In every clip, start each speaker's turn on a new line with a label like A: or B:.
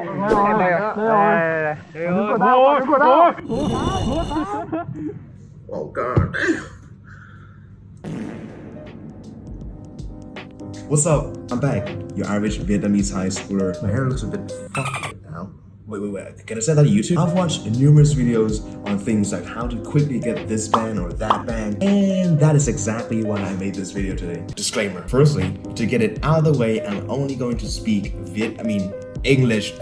A: Oh god damn. What's up? I'm back, your average Vietnamese high schooler. My hair looks a bit fucked now. Wait. Can I say that on YouTube? I've watched numerous videos on things like how to quickly get this band or that band, and that is exactly why I made this video today. Disclaimer. Firstly, to get it out of the way, I'm only going to speak English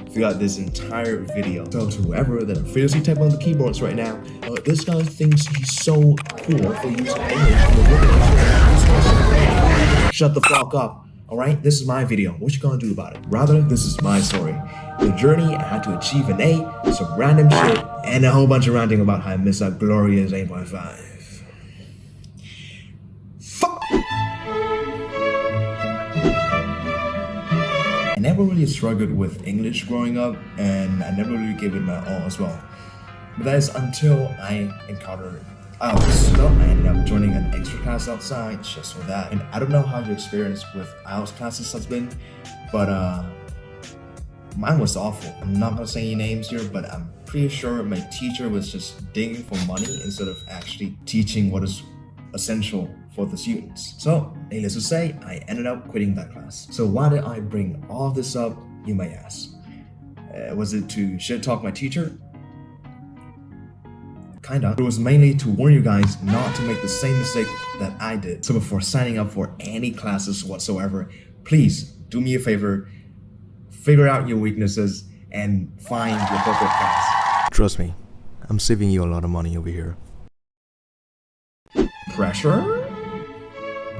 A: throughout this entire video. So to whoever that are fiercely typing on the keyboards right now, this guy thinks he's so cool for using English. Shut the fuck up. Alright, this is my video. What you gonna do about it? Rather, this is my story. The journey I had to achieve an A, some random shit, and a whole bunch of ranting about how I missed that glorious 8.5. Fuck! I never really struggled with English growing up, and I never really gave it my all as well. But that is until I encountered IELTS. So I ended up joining an extra class outside just for that. And I don't know how your experience with IELTS classes has been, but mine was awful. I'm not gonna say any names here, but I'm pretty sure my teacher was just digging for money instead of actually teaching what is essential for the students. So, needless to say, I ended up quitting that class. So why did I bring all of this up, you may ask? Was it to shit talk my teacher? Kinda. It was mainly to warn you guys not to make the same mistake that I did. So before signing up for any classes whatsoever, please do me a favor, figure out your weaknesses and find your perfect class. Trust me, I'm saving you a lot of money over here. Pressure?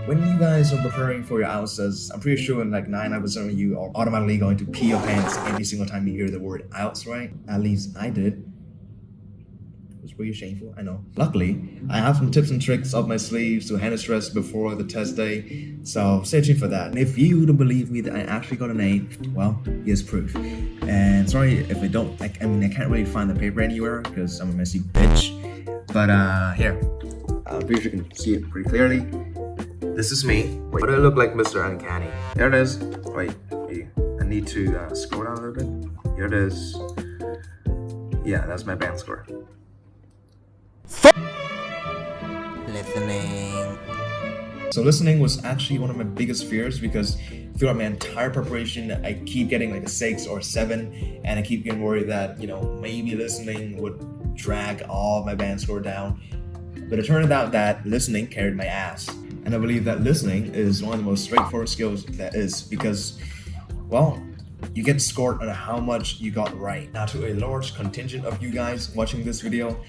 A: When you guys are preparing for your IELTS, I'm pretty sure like 99% of you are automatically going to pee your pants every single time you hear the word IELTS, right? At least I did. It was pretty shameful, I know. Luckily, I have some tips and tricks up my sleeves to handle stress before the test day, so stay tuned for that. And if you don't believe me that I actually got an A, well, here's proof. And sorry if I don't, I can't really find the paper anywhere because I'm a messy bitch. But here, I'm pretty sure you can see it pretty clearly. This is me. Wait, what do I look like, Mr. Uncanny? There it is. Wait, I need to scroll down a little bit. Here it is. Yeah, that's my band score. Listening. So listening was actually one of my biggest fears because throughout my entire preparation, I keep getting like a 6 or 7, and I keep getting worried that, maybe listening would drag all my band score down. But it turned out that listening carried my ass. And I believe that listening is one of the most straightforward skills that is because, well, you get scored on how much you got right. Now, to a large contingent of you guys watching this video,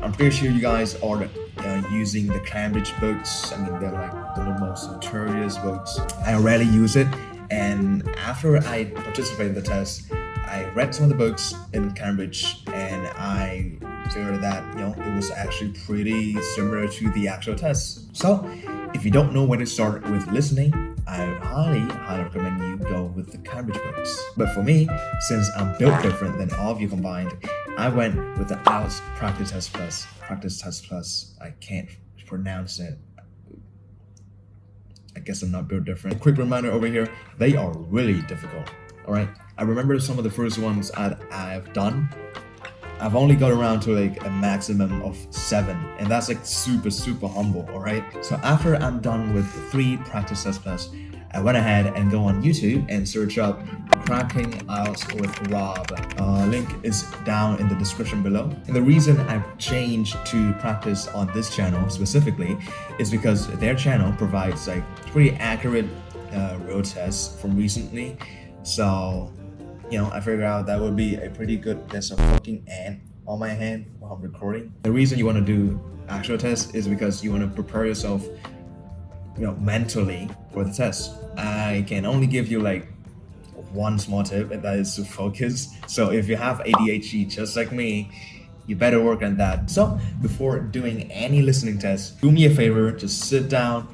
A: I'm pretty sure you guys are using the Cambridge books. They're like one of the most notorious books. I rarely use it, and after I participated in the test, I read some of the books in Cambridge, and I figured that it was actually pretty similar to the actual test. So, if you don't know where to start with listening, I highly recommend you go with the Cambridge books. But for me, since I'm built different than all of you combined, I went with the IELTS Practice Test Plus. I can't pronounce it. I guess I'm not built different. Quick reminder over here, they are really difficult. Alright, I remember some of the first ones I've done. I've only got around to like a maximum of 7, and that's like super humble, alright? So after I'm done with the 3 Practice Test Plus, I went ahead and go on YouTube and search up Cracking IELTS with Rob. Link is down in the description below. And the reason I've changed to practice on this channel specifically is because their channel provides like pretty accurate road tests from recently. So I figured out that would be a pretty good there's a fucking ant on my hand while I'm recording. The reason you want to do actual tests is because you want to prepare yourself mentally for the test. I can only give you like one small tip, and that is to focus. So if you have ADHD just like me, you better work on that. So before doing any listening tests, do me a favor, just sit down,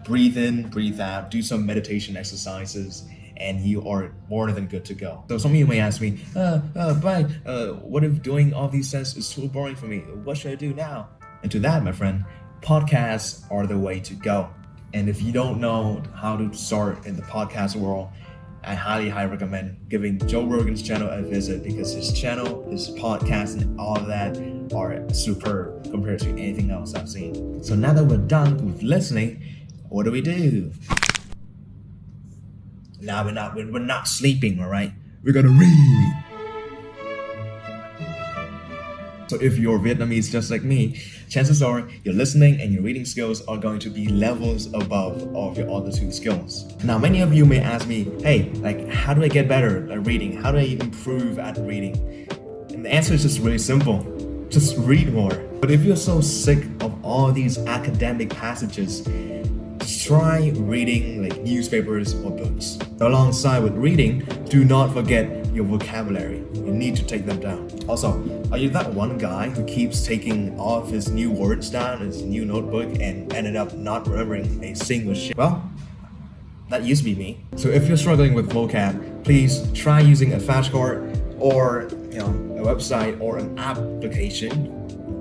A: breathe in, breathe out, do some meditation exercises, and you are more than good to go. So some of you may ask me, what if doing all these tests is too boring for me? What should I do now? And to that, my friend, podcasts are the way to go. And if you don't know how to start in the podcast world, I highly recommend giving Joe Rogan's channel a visit because his channel, his podcast, and all of that are superb compared to anything else I've seen. So now that we're done with listening, what do? Now we're not sleeping, all right? We're gonna read. So if you're Vietnamese just like me, chances are your listening and your reading skills are going to be levels above of your other two skills. Now, many of you may ask me, hey, like, how do I get better at reading? How do I improve at reading? And the answer is just really simple. Just read more. But if you're so sick of all these academic passages, just try reading like newspapers or books. Alongside with reading, do not forget your vocabulary. You need to take them down. Also, are you that one guy who keeps taking all of his new words down in his new notebook and ended up not remembering a single shit? Well, that used to be me. So if you're struggling with vocab, please try using a flashcard or a website or an application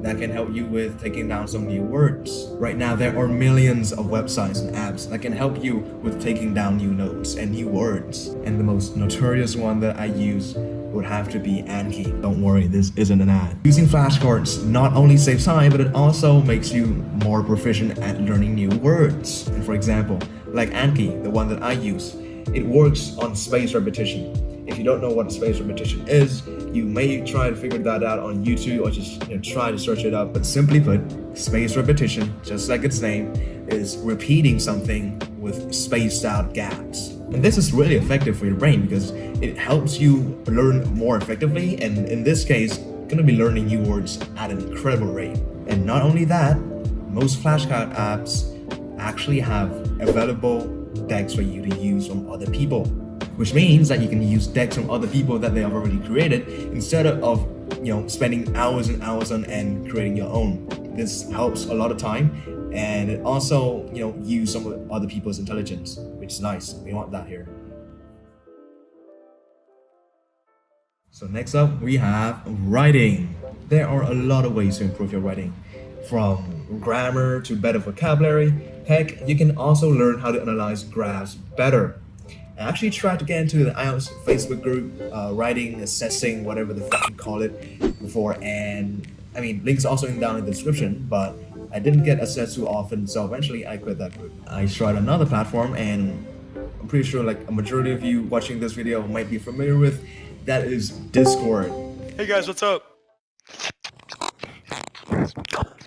A: that can help you with taking down some new words. Right now, there are millions of websites and apps that can help you with taking down new notes and new words. And the most notorious one that I use would have to be Anki. Don't worry, this isn't an ad. Using flashcards not only saves time, but it also makes you more proficient at learning new words. And for example, like Anki, the one that I use, it works on spaced repetition. If you don't know what spaced repetition is, you may try to figure that out on YouTube or just try to search it up. But simply put, spaced repetition, just like its name, is repeating something with spaced out gaps. And this is really effective for your brain because it helps you learn more effectively, and in this case, you're going to be learning new words at an incredible rate. And not only that, most flashcard apps actually have available decks for you to use from other people, which means that you can use decks from other people that they have already created instead of spending hours and hours on end creating your own. This helps a lot of time, and it also use some of other people's intelligence, which is nice. We want that here. So next up we have writing. There are a lot of ways to improve your writing, from grammar to better vocabulary. Heck, you can also learn how to analyze graphs better. I actually tried to get into the IELTS Facebook group, writing, assessing, whatever the fuck you call it, before, and I mean, links also down in the description, but I didn't get assessed too often, so eventually I quit that group. I tried another platform, and I'm pretty sure like a majority of you watching this video might be familiar with, that is Discord.
B: Hey guys, what's up?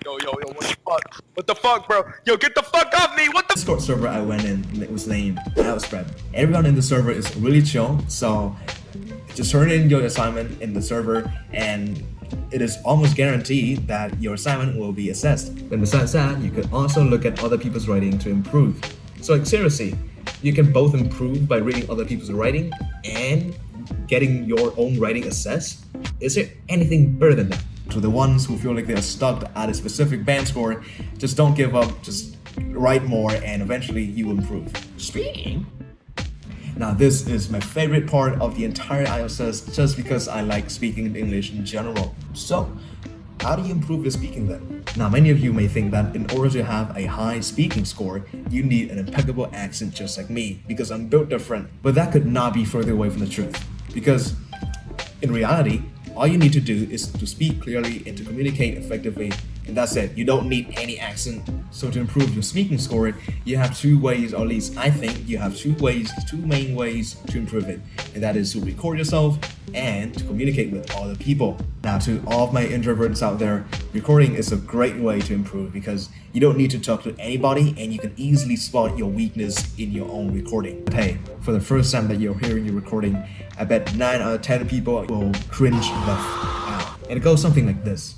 B: Yo, what the fuck? What the fuck, bro? Yo, get the fuck off me! What the
A: Discord server I went in, it was named IELTS Prep. Everyone in the server is really chill, so just turn in your assignment in the server and it is almost guaranteed that your assignment will be assessed. And besides that, you could also look at other people's writing to improve. So like seriously, you can both improve by reading other people's writing and getting your own writing assessed. Is there anything better than that? To the ones who feel like they are stuck at a specific band score, just don't give up, just write more and eventually you will improve. Speaking. Now this is my favorite part of the entire IELTS test just because I like speaking in English in general. So, how do you improve your speaking then? Now many of you may think that in order to have a high speaking score, you need an impeccable accent just like me because I'm built different. But that could not be further away from the truth, because in reality, all you need to do is to speak clearly and to communicate effectively, and that's it. You don't need any accent. So to improve your speaking score, you have two ways, or at least I think you have two main ways to improve it, and that is to record yourself and to communicate with other people. Now to all of my introverts out there, recording is a great way to improve because you don't need to talk to anybody and you can easily spot your weakness in your own recording. But hey, for the first time that you're hearing your recording, I bet 9 out of 10 people will cringe the out. And it goes something like this.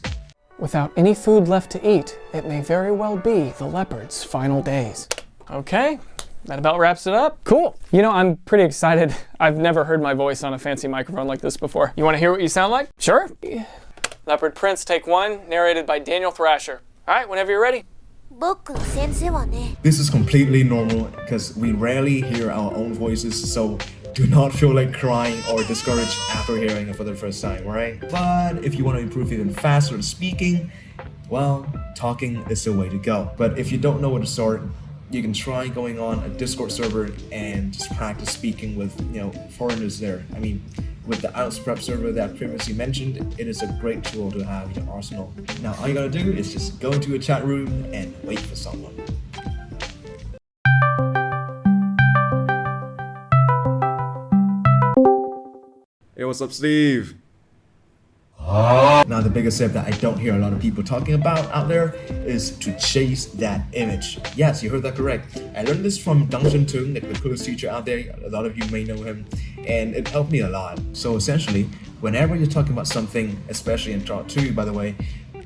C: Without any food left to eat, it may very well be the leopard's final days. Okay, that about wraps it up. Cool. I'm pretty excited. I've never heard my voice on a fancy microphone like this before. You want to hear what you sound like? Sure. Leopard Prince, take 1, narrated by Daniel Thrasher. All right, whenever you're ready.
A: This is completely normal because we rarely hear our own voices, so do not feel like crying or discouraged after hearing it for the first time, alright? But if you want to improve even faster at speaking, well, talking is the way to go. But if you don't know where to start, you can try going on a Discord server and just practice speaking with, foreigners there. I mean, with the IELTS prep server that I previously mentioned, it is a great tool to have in your arsenal. Now, all you gotta do is just go into a chat room and wait for someone. Hey, what's up, Steve? Now, the biggest tip that I don't hear a lot of people talking about out there is to chase that image. Yes, you heard that correct. I learned this from Tung, the coolest teacher out there. A lot of you may know him, and it helped me a lot. So essentially, whenever you're talking about something, especially in TRạo o'T, by the way,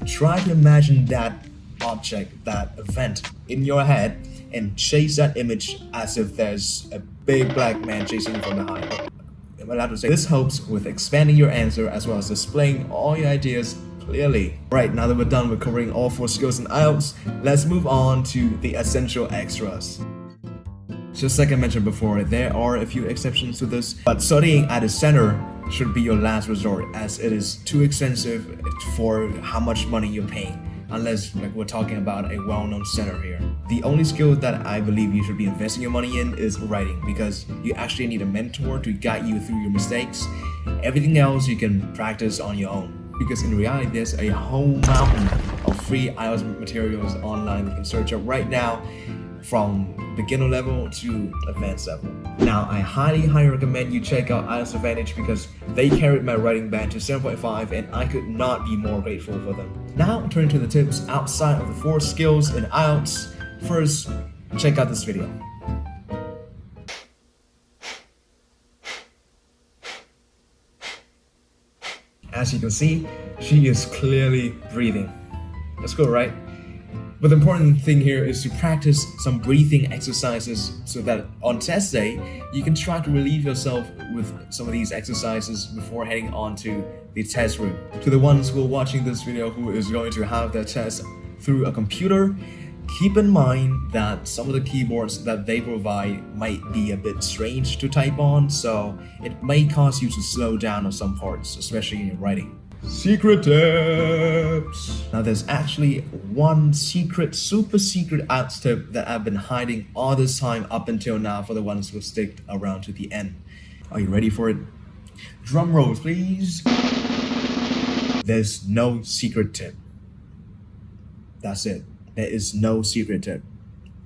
A: try to imagine that object, that event in your head, and chase that image as if there's a big black man chasing you from behind. I'm allowed to say this helps with expanding your answer as well as displaying all your ideas clearly. Right, now that we're done with covering all 4 skills in IELTS, let's move on to the essential extras. Just like I mentioned before, there are a few exceptions to this, but studying at a center should be your last resort as it is too expensive for how much money you're paying, unless we're talking about a well-known center here. The only skill that I believe you should be investing your money in is writing, because you actually need a mentor to guide you through your mistakes. Everything else you can practice on your own, because in reality there's a whole mountain of free IELTS materials online that you can search up right now, from beginner level to advanced level. Now, I highly recommend you check out IELTS Advantage because they carried my writing band to 7.5 and I could not be more grateful for them. Now, turning to the tips outside of the 4 skills in IELTS. First, check out this video. As you can see, she is clearly breathing. That's cool, right? But the important thing here is to practice some breathing exercises so that on test day, you can try to relieve yourself with some of these exercises before heading on to the test room. To the ones who are watching this video who is going to have their test through a computer, keep in mind that some of the keyboards that they provide might be a bit strange to type on, so it may cause you to slow down on some parts, especially in your writing. Secret tips! Now there's actually one super secret IELTS tip that I've been hiding all this time up until now for the ones who stick around to the end. Are you ready for it? Drum rolls, please. There's no secret tip. That's it. There is no secret tip.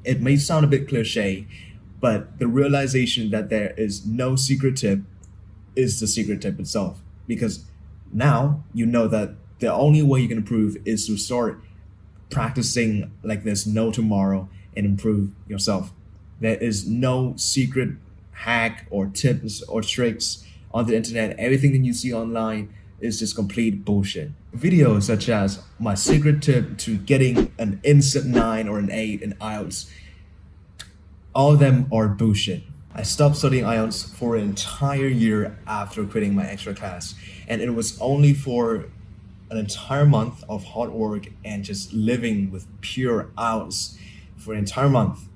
A: It may sound a bit cliche, but the realization that there is no secret tip is the secret tip itself. Because now you know that the only way you can improve is to start practicing like there's no tomorrow and improve yourself. There is no secret hack or tips or tricks on the internet. Everything that you see online is just complete bullshit. Videos such as my secret tip to getting an instant 9 or an 8 in IELTS, all of them are bullshit. I stopped studying IELTS for an entire year after quitting my extra class, and it was only for an entire month of hard work and just living with pure IELTS for an entire month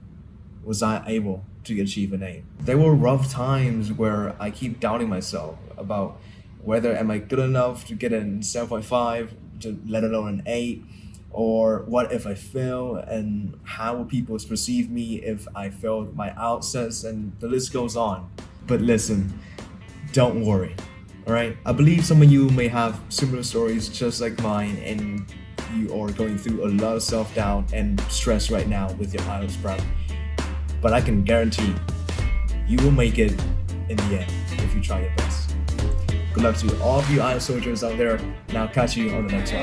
A: was I able to achieve an 8. There were rough times where I keep doubting myself about whether am I good enough to get a 7.5, to let alone an 8, or what if I fail and how will people perceive me if I failed my IELTS test, and the list goes on. But listen, don't worry, alright? I believe some of you may have similar stories just like mine and you are going through a lot of self-doubt and stress right now with your IELTS prep. But I can guarantee you will make it in the end if you try your best. Good luck to all of you IELTS soldiers out there, and I'll catch you on the next one.